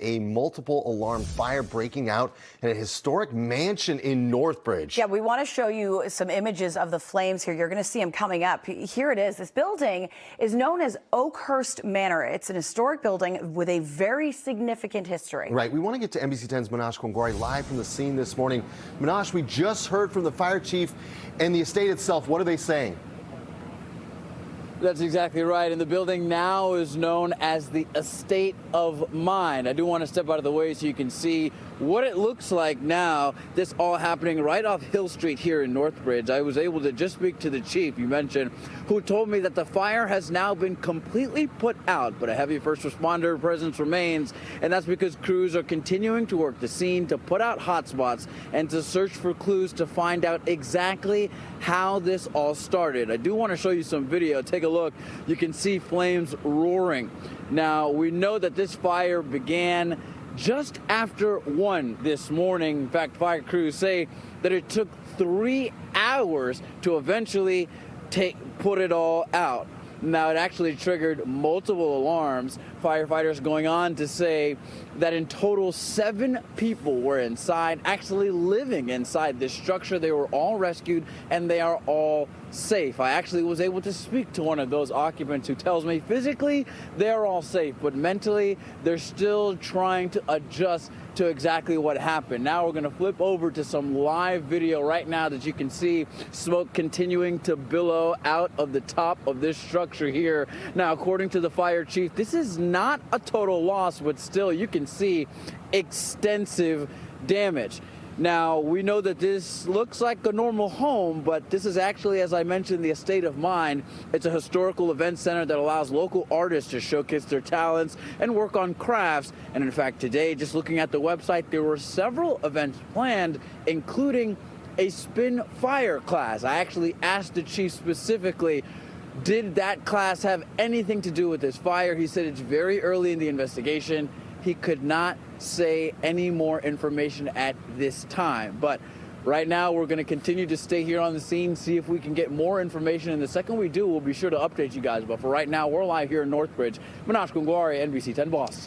A multiple alarm fire breaking out in a historic mansion in Northbridge. Yeah, we want to show you some images of the flames here. You're going to see them coming up. Here it is. This building is known as Oakhurst Manor. It's an historic building with a very significant history. Right. We want to get to NBC 10's Minash Kwangwari live from the scene this morning. Minash, we just heard from the fire chief and the estate itself. What are they saying? That's exactly right. And the building now is known as the Estate of Mind. I do want to step out of the way so you can see what it looks like now. This all happening right off Hill Street here in Northbridge. I was able to just speak to the chief you mentioned, who told me that the fire has now been completely put out, but a heavy first responder presence remains. And that's because crews are continuing to work the scene to put out hotspots and to search for clues to find out exactly how this all started. I do want to show you some video. Take a look. You can see flames roaring. Now, we know that this fire began just after 1 this morning. In fact, fire crews say that it took 3 hours to eventually put it all out. Now, it actually triggered multiple alarms. Firefighters going on to say that in total 7 people were inside, actually living inside this structure. They were all rescued and they are all safe. I actually was able to speak to one of those occupants who tells me physically they're all safe, but mentally they're still trying to adjust to exactly what happened. Now we're going to flip over to some live video right now that you can see smoke continuing to billow out of the top of this structure here. Now, according to the fire chief, this is not a total loss, but still you can see extensive damage. Now, we know that this looks like a normal home, but this is actually, as I mentioned, the Estate of Mind. It's a historical event center that allows local artists to showcase their talents and work on crafts. And in fact, today, just looking at the website, there were several events planned, including a spin fire class. I actually asked the chief specifically, did that class have anything to do with this fire? He said it's very early in the investigation. He could not say any more information at this time. But right now, we're going to continue to stay here on the scene, see if we can get more information. And the second we do, we'll be sure to update you guys. But for right now, we're live here in Northbridge. Minash Kwangwari, NBC 10 Boss.